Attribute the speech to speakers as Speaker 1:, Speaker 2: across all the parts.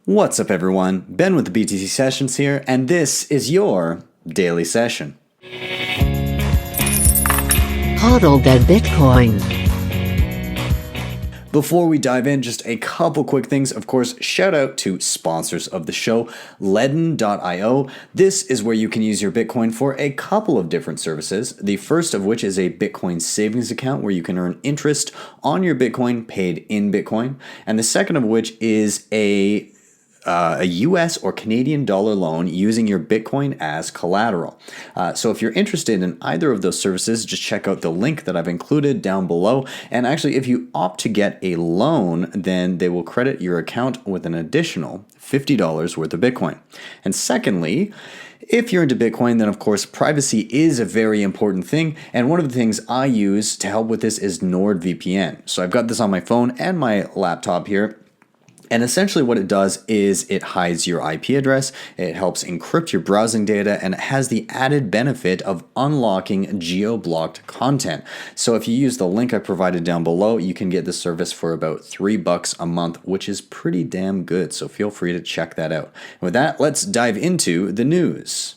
Speaker 1: What's up, everyone? Ben with the BTC Sessions here, and this is your daily session.
Speaker 2: Hodl that Bitcoin.
Speaker 1: Before we dive in, just a couple quick things. Of course, shout out to sponsors of the show, Ledn.io. This is where you can use your Bitcoin for a couple of different services. The first of which is a Bitcoin savings account where you can earn interest on your Bitcoin paid in Bitcoin. And the second of which is a US or Canadian dollar loan using your Bitcoin as collateral. So if you're interested in either of those services, just check out the link that I've included down below. And actually, if you opt to get a loan, then they will credit your account with an additional $50 worth of Bitcoin. And secondly, if you're into Bitcoin, then of course privacy is a very important thing, and one of the things I use to help with this is NordVPN. So I've got this on my phone and my laptop here. And essentially what it does is it hides your IP address, it helps encrypt your browsing data, and it has the added benefit of unlocking geo-blocked content. So if you use the link I provided down below, you can get the service for about $3 a month, which is pretty damn good. So feel free to check that out. And with that, let's dive into the news.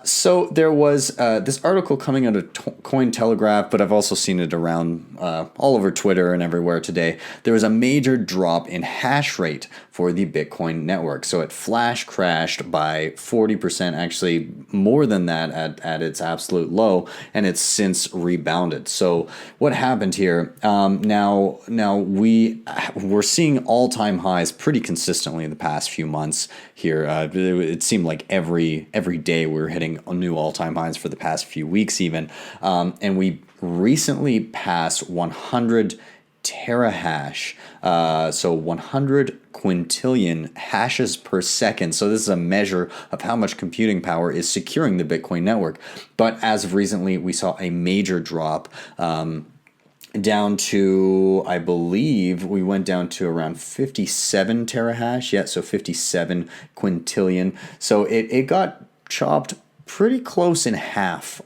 Speaker 1: So there was this article coming out of Cointelegraph, but I've also seen it around all over Twitter and everywhere today. There was a major drop in hash rate for the Bitcoin network. So it flash crashed by 40%, actually more than that at its absolute low, and it's since rebounded. So what happened here? Now we're seeing all-time highs pretty consistently in the past few months here. It seemed like every day we were hitting new all-time highs for the past few weeks even, and we recently passed 100 terahash, so 100 quintillion hashes per second. So this is a measure of how much computing power is securing the Bitcoin network. But as of recently, we saw a major drop down to, I believe, we went down to around 57 terahash. Yeah, so 57 quintillion. So it got chopped pretty close in half,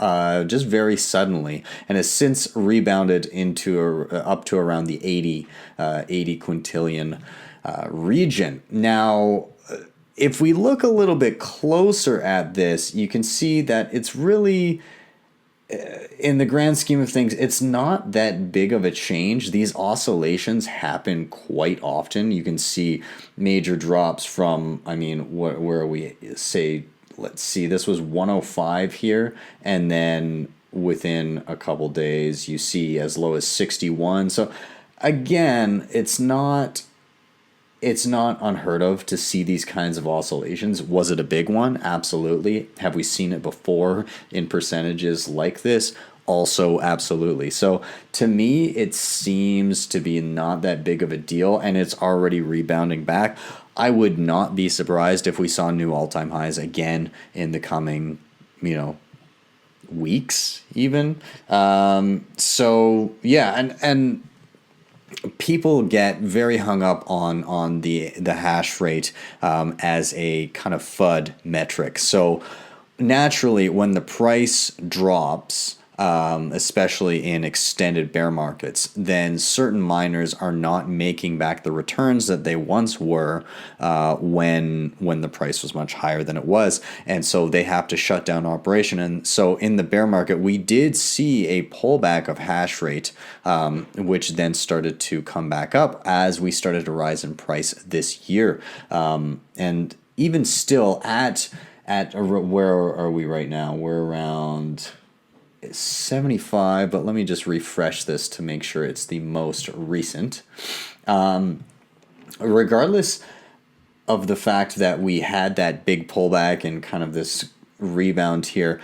Speaker 1: just very suddenly, and has since rebounded into up to around the 80 quintillion region. Now, if we look a little bit closer at this, you can see that it's really, in the grand scheme of things, it's not that big of a change. These oscillations happen quite often. You can see major drops from, I mean, where are we, say, let's see, this was 105 here, and then within a couple days you see as low as 61. So again, it's not unheard of to see these kinds of oscillations. Was it a big one? Absolutely. Have we seen it before in percentages like this? Also, absolutely. So to me, it seems to be not that big of a deal, and it's already rebounding back. I would not be surprised if we saw new all-time highs again in the coming, weeks even. So yeah, and people get very hung up on the hash rate as a kind of FUD metric. So naturally, when the price drops, especially in extended bear markets, then certain miners are not making back the returns that they once were when the price was much higher than it was, and so they have to shut down operation. And so in the bear market, we did see a pullback of hash rate, which then started to come back up as we started to rise in price this year, and even still at where are we right now? We're around 75, but let me just refresh this to make sure it's the most recent. Regardless of the fact that we had that big pullback and kind of this rebound here,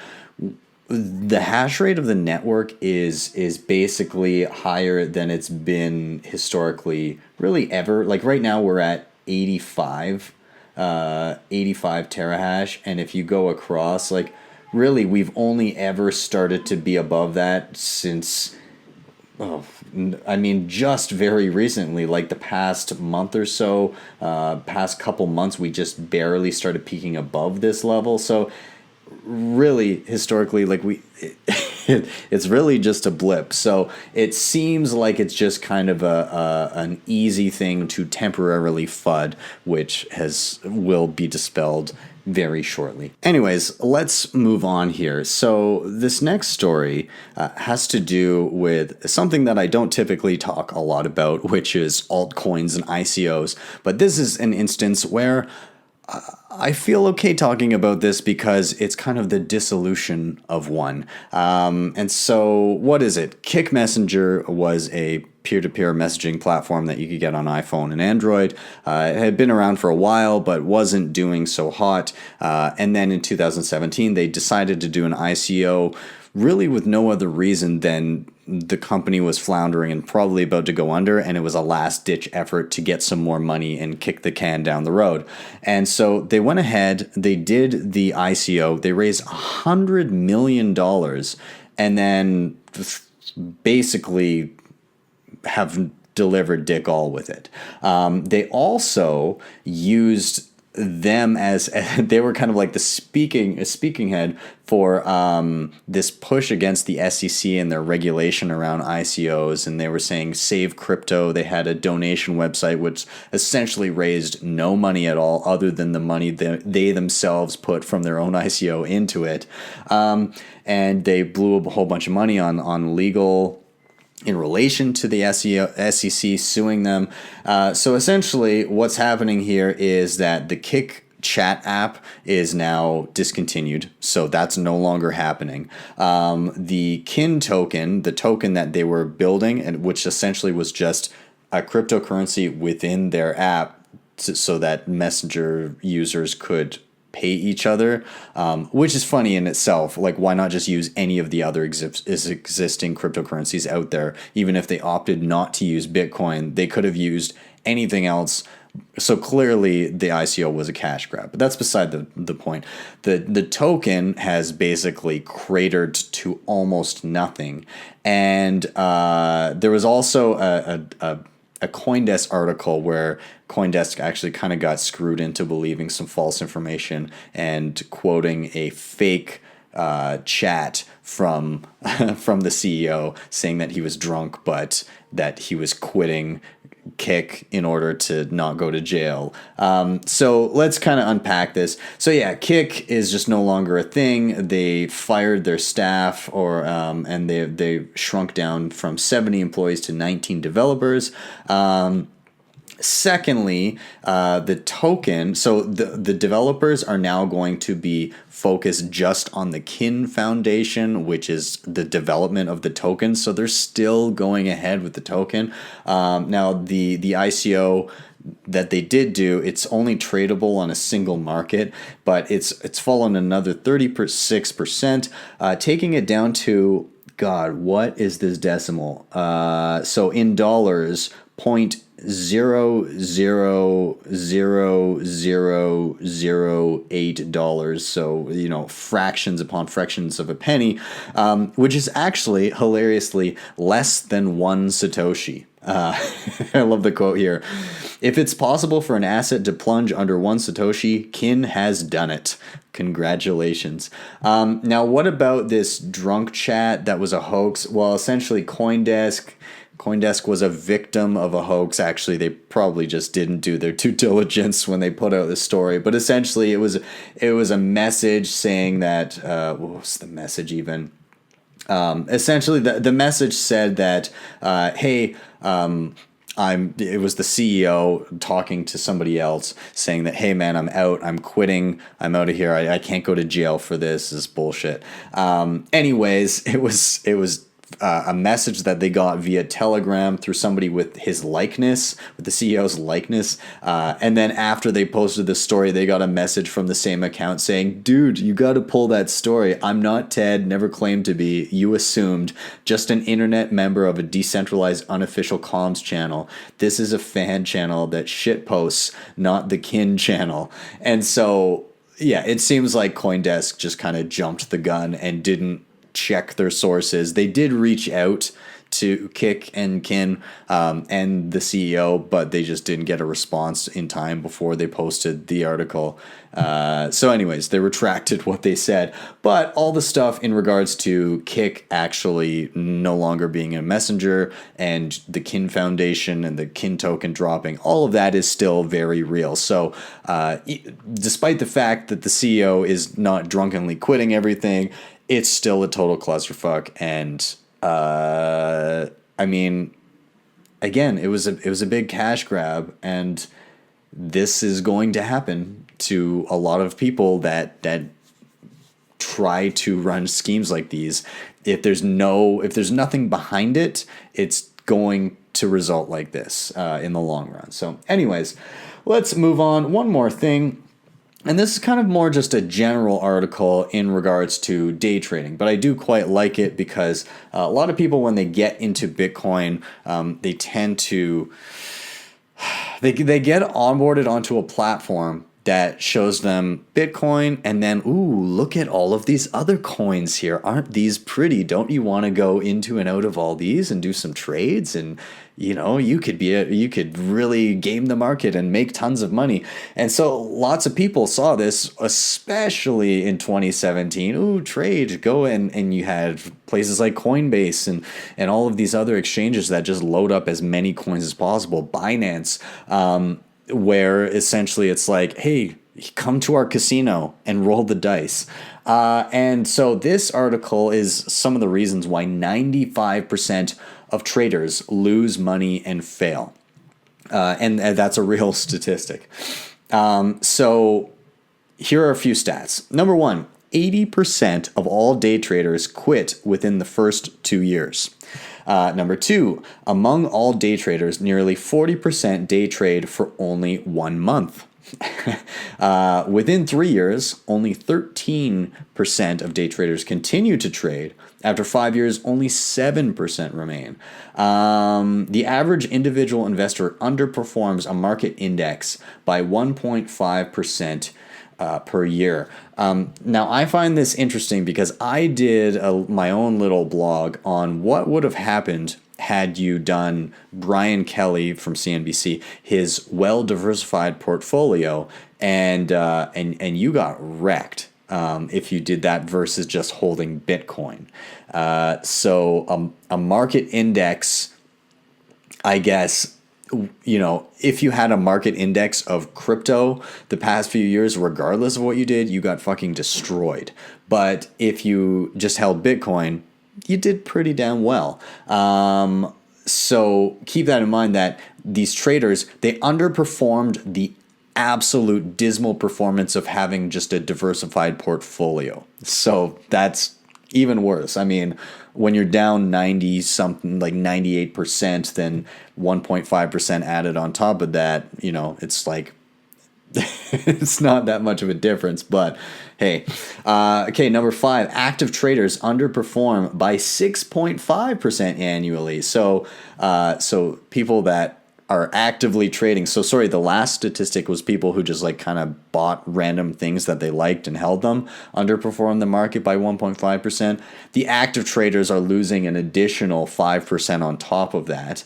Speaker 1: the hash rate of the network is basically higher than it's been historically, really ever. Like right now we're at 85 terahash, and if you go across, like, really, we've only ever started to be above that since, just very recently, like the past month or so, past couple months, we just barely started peaking above this level. So really, historically, like it's really just a blip. So it seems like it's just kind of an easy thing to temporarily FUD, which will be dispelled very shortly. Anyways, let's move on here. So this next story has to do with something that I don't typically talk a lot about, which is altcoins and ICOs. But this is an instance where I feel okay talking about this because it's kind of the dissolution of one. And so what is it? Kik Messenger was a peer-to-peer messaging platform that you could get on iPhone and Android. It had been around for a while, but wasn't doing so hot. And then in 2017, they decided to do an ICO really with no other reason than the company was floundering and probably about to go under, and it was a last-ditch effort to get some more money and kick the can down the road. And so they went ahead, they did the ICO, they raised $100 million, and then basically have delivered dick all with it. They also used them as they were kind of like the speaking head for this push against the SEC and their regulation around ICOs, and they were saying save crypto. They had a donation website which essentially raised no money at all other than the money that they themselves put from their own ICO into it, and they blew a whole bunch of money on legal in relation to the SEC suing them. So essentially what's happening here is that the Kik chat app is now discontinued, so that's no longer happening. The Kin token, the token that they were building, and which essentially was just a cryptocurrency within their app so that Messenger users could pay each other, which is funny in itself. Like, why not just use any of the other existing cryptocurrencies out there? Even if they opted not to use Bitcoin, they could have used anything else. So clearly the ICO was a cash grab, but that's beside the point. The token has basically cratered to almost nothing. And there was also a CoinDesk article where CoinDesk actually kind of got screwed into believing some false information and quoting a fake chat from the CEO saying that he was drunk, but that he was quitting Kik in order to not go to jail. So let's kind of unpack this. So yeah, Kik is just no longer a thing. They fired their staff, and they shrunk down from 70 employees to 19 developers. Secondly, the token, so the developers are now going to be focused just on the Kin Foundation, which is the development of the token. So they're still going ahead with the token. Now, the ICO that they did do, it's only tradable on a single market, but it's fallen another 36%, taking it down to, God, what is this decimal? So in dollars, 0.00008 so fractions upon fractions of a penny, which is actually hilariously less than 1 Satoshi. I love the quote here. If it's possible for an asset to plunge under 1 Satoshi, Kin has done it. Congratulations. Now, what about this drunk chat that was a hoax? Well, essentially CoinDesk was a victim of a hoax. Actually, they probably just didn't do their due diligence when they put out the story. But essentially, it was a message saying that what was the message even? Essentially, the message said that, hey, it was the CEO talking to somebody else saying that, hey man, I'm out, I'm quitting, I'm out of here, I can't go to jail for this is bullshit. Anyways, it was a message that they got via Telegram through somebody with his likeness, with the CEO's likeness. And then after they posted the story, they got a message from the same account saying, dude, you got to pull that story. I'm not Ted, never claimed to be. You assumed. Just an internet member of a decentralized unofficial comms channel. This is a fan channel that shit posts, not the Kin channel. And so, yeah, it seems like CoinDesk just kind of jumped the gun and didn't check their sources. They did reach out to Kik and Kin and the CEO, but they just didn't get a response in time before they posted the article. So anyways, they retracted what they said, but all the stuff in regards to Kik actually no longer being a messenger and the Kin Foundation and the Kin token dropping, all of that is still very real. So despite the fact that the CEO is not drunkenly quitting everything, it's still a total clusterfuck. And I mean, again, it was a big cash grab, and this is going to happen to a lot of people that try to run schemes like these. If there's nothing behind it, it's going to result like this in the long run. So anyways, let's move on. One more thing. And this is kind of more just a general article in regards to day trading, but I do quite like it because a lot of people, when they get into Bitcoin, they tend to they get onboarded onto a platform that shows them Bitcoin, and then, ooh, look at all of these other coins here. Aren't these pretty? Don't you want to go into and out of all these and do some trades? And you could really game the market and make tons of money. And so lots of people saw this, especially in 2017. Ooh, trade, go, and you had places like Coinbase and all of these other exchanges that just load up as many coins as possible. Binance, where essentially it's like, hey, come to our casino and roll the dice. And so this article is some of the reasons why 95% of traders lose money and fail. And that's a real statistic. So here are a few stats. Number one, 80% of all day traders quit within the first 2 years. Number two, among all day traders, nearly 40% day trade for only 1 month. Within 3 years, only 13% of day traders continue to trade. After 5 years, only 7% remain. The average individual investor underperforms a market index by 1.5% per year. Now, I find this interesting because I did my own little blog on what would have happened had you done Brian Kelly from CNBC, his well-diversified portfolio, and you got wrecked if you did that versus just holding Bitcoin. So a market index, I guess, if you had a market index of crypto the past few years, regardless of what you did, you got fucking destroyed. But if you just held Bitcoin, you did pretty damn well. So keep that in mind, that these traders, they underperformed the absolute dismal performance of having just a diversified portfolio. So that's even worse. I mean, when you're down 90 something, like 98%, then 1.5% added on top of that, it's like, it's not that much of a difference, but hey. Okay, number 5, active traders underperform by 6.5% annually. So people that are actively trading. So sorry, the last statistic was people who just like kind of bought random things that they liked and held them, underperformed the market by 1.5%. The active traders are losing an additional 5% on top of that.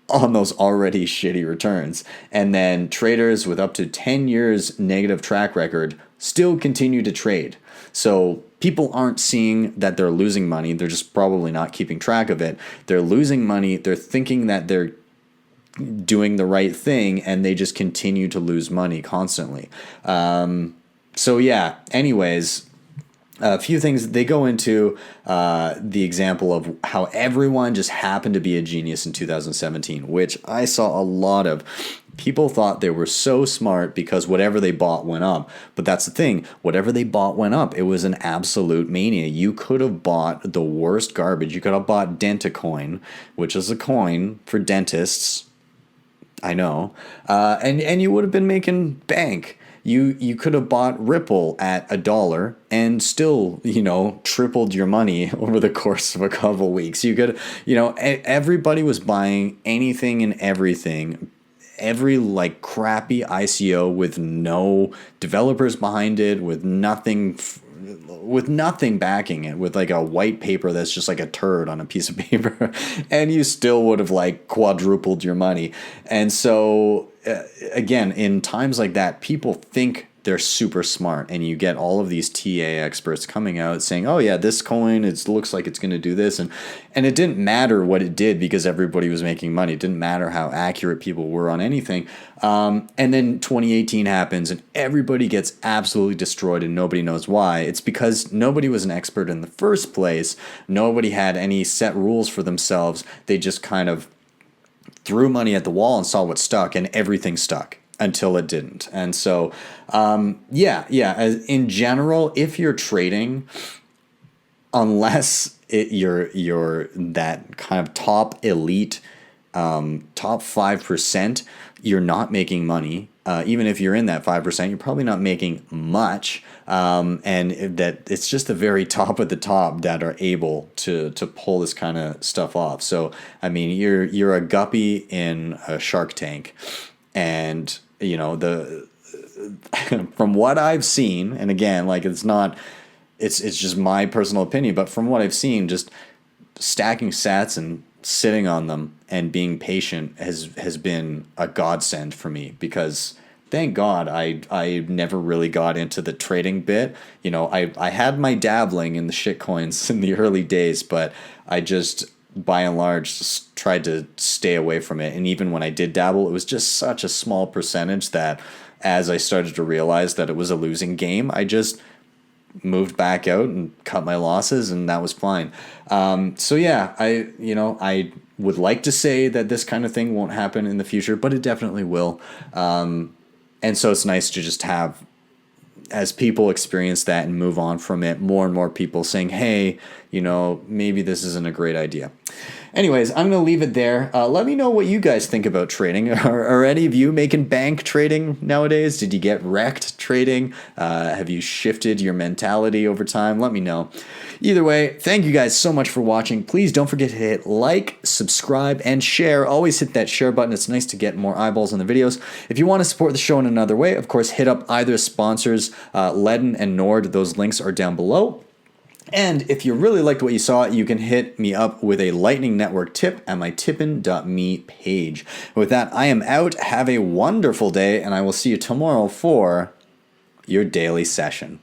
Speaker 1: On those already shitty returns. And then traders with up to 10 years negative track record still continue to trade. So people aren't seeing that they're losing money. They're just probably not keeping track of it. They're losing money. They're thinking that they're doing the right thing, and they just continue to lose money constantly. So yeah, anyways, a few things. They go into the example of how everyone just happened to be a genius in 2017, which I saw a lot of. People thought they were so smart because whatever they bought went up. But that's the thing. Whatever they bought went up. It was an absolute mania. You could have bought the worst garbage. You could have bought Dentacoin, which is a coin for dentists. I know. And you would have been making bank. You could have bought Ripple at $1 and still, tripled your money over the course of a couple weeks. You could, everybody was buying anything and everything. Every crappy ICO with no developers behind it, with nothing, with nothing backing it, with like a white paper that's just like a turd on a piece of paper, and you still would have like quadrupled your money. And so again, in times like that, people think they're super smart, and you get all of these TA experts coming out saying, "Oh yeah, this coin looks like it's going to do this," and it didn't matter what it did because everybody was making money. It didn't matter how accurate people were on anything. And then 2018 happens, and everybody gets absolutely destroyed, and nobody knows why. It's because nobody was an expert in the first place. Nobody had any set rules for themselves. They just kind of threw money at the wall and saw what stuck, and everything stuck until it didn't. And so, in general, if you're trading, unless you're that kind of top elite, top 5%, you're not making money. Even if you're in that 5%, you're probably not making much. And that it's just the very top of the top that are able to pull this kind of stuff off. So, I mean, you're a guppy in a Shark Tank, and you know, from what I've seen, and again, like it's just my personal opinion, but from what I've seen, just stacking sats and sitting on them and being patient has been a godsend for me, because thank God I never really got into the trading bit. You know, I had my dabbling in the shit coins in the early days, but I just by and large just tried to stay away from it. And even when I did dabble, it was just such a small percentage that as I started to realize that it was a losing game, I just moved back out and cut my losses, and that was fine. So yeah, I would like to say that this kind of thing won't happen in the future, but it definitely will. And so it's nice to just have, as people experience that and move on from it, more and more people saying, hey, you know, maybe this isn't a great idea. Anyways, I'm going to leave it there. Let me know what you guys think about trading. Are any of you making bank trading nowadays? Did you get wrecked trading? Have you shifted your mentality over time? Let me know. Either way, thank you guys so much for watching. Please don't forget to hit like, subscribe, and share. Always hit that share button. It's nice to get more eyeballs on the videos. If you want to support the show in another way, of course, hit up either sponsors, Ledn and Nord. Those links are down below. And if you really liked what you saw, you can hit me up with a Lightning Network tip at my tippin.me page. With that, I am out. Have a wonderful day, and I will see you tomorrow for your daily session.